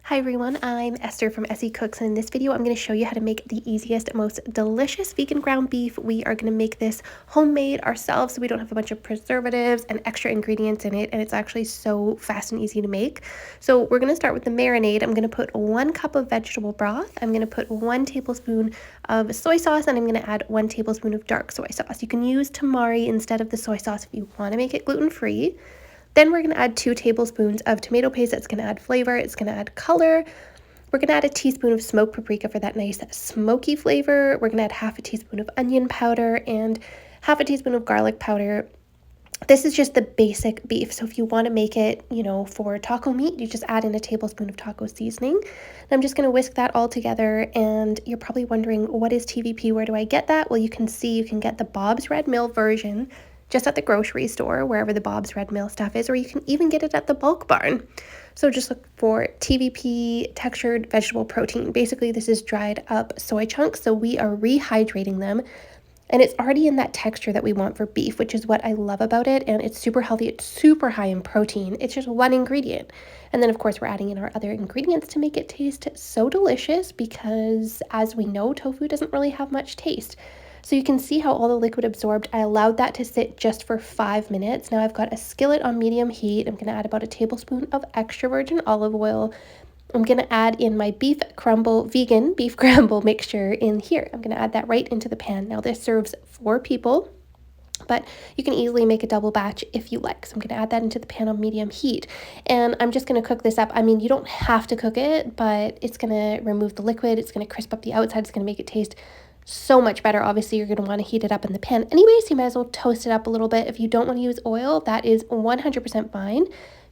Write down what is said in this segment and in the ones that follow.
Hi everyone, I'm Esther from Essy Cooks, and in this video I'm going to show you how to make the easiest, most delicious vegan ground beef. We are going to make this homemade ourselves so we don't have a bunch of preservatives and extra ingredients in it, and it's actually so fast and easy to make. So we're going to start with the marinade. I'm going to put 1 cup of vegetable broth, I'm going to put 1 tablespoon of soy sauce, and I'm going to add 1 tablespoon of dark soy sauce. You can use tamari instead of the soy sauce if you want to make it gluten-free. Then we're going to add 2 tablespoons of tomato paste. That's going to add flavor. It's going to add color. We're going to add a teaspoon of smoked paprika for that nice smoky flavor. We're going to add half a teaspoon of onion powder and half a teaspoon of garlic powder. This is just the basic beef. So if you want to make it, for taco meat, you just add in a tablespoon of taco seasoning. And I'm just going to whisk that all together. And you're probably wondering, what is TVP? Where do I get that? Well, you can get the Bob's Red Mill version just at the grocery store, wherever the Bob's Red Mill stuff is, or you can even get it at the Bulk Barn. So just look for TVP textured vegetable protein. Basically, this is dried up soy chunks, so we are rehydrating them. And it's already in that texture that we want for beef, which is what I love about it. And it's super healthy. It's super high in protein. It's just one ingredient. And then, of course, we're adding in our other ingredients to make it taste so delicious because, as we know, tofu doesn't really have much taste. So you can see how all the liquid absorbed. I allowed that to sit just for 5 minutes. Now I've got a skillet on medium heat. I'm going to add about a tablespoon of extra virgin olive oil. I'm going to add in my vegan beef crumble mixture in here. I'm going to add that right into the pan. Now this serves 4 people, but you can easily make a double batch if you like. So I'm going to add that into the pan on medium heat. And I'm just going to cook this up. I mean, you don't have to cook it, but it's going to remove the liquid. It's going to crisp up the outside. It's going to make it taste so much better. Obviously, you're going to want to heat it up in the pan anyways. You might as well toast it up a little bit. If you don't want to use oil, that is 100% fine.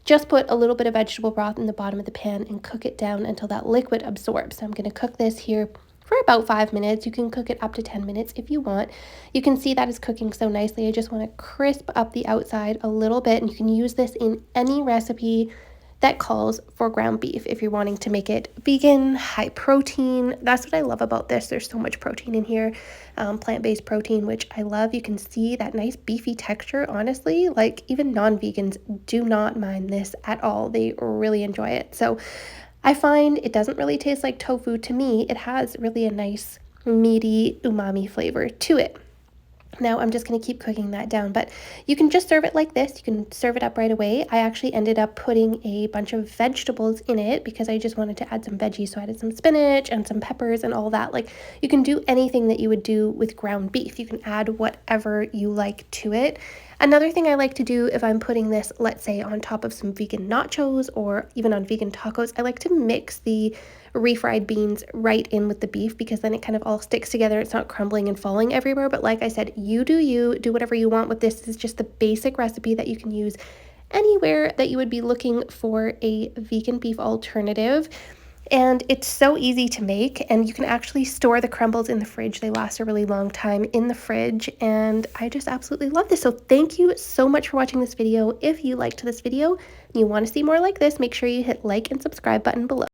Just put a little bit of vegetable broth in the bottom of the pan and cook it down until that liquid absorbs. So I'm going to cook this here for about 5 minutes. You can cook it up to 10 minutes if you want. You can see that is cooking so nicely. I just want to crisp up the outside a little bit, and you can use this in any recipe that calls for ground beef. If you're wanting to make it vegan, high protein, that's what I love about this. There's so much protein in here, plant-based protein, which I love. You can see that nice beefy texture. Honestly, like, even non-vegans do not mind this at all. They really enjoy it. So I find it doesn't really taste like tofu to me. It has really a nice meaty umami flavor to it. Now I'm just going to keep cooking that down, but you can just serve it like this. You can serve it up right away. I actually ended up putting a bunch of vegetables in it because I just wanted to add some veggies. So I added some spinach and some peppers and all that. Like, you can do anything that you would do with ground beef. You can add whatever you like to it. Another thing I like to do if I'm putting this, let's say, on top of some vegan nachos or even on vegan tacos, I like to mix the refried beans right in with the beef because then it kind of all sticks together. It's not crumbling and falling everywhere. But like I said, you do whatever you want with this. This is just the basic recipe that you can use anywhere that you would be looking for a vegan beef alternative. And it's so easy to make, and you can actually store the crumbles in the fridge. They last a really long time in the fridge, and I just absolutely love this. So thank you so much for watching this video. If you liked this video and you want to see more like this, make sure you hit like and subscribe button below.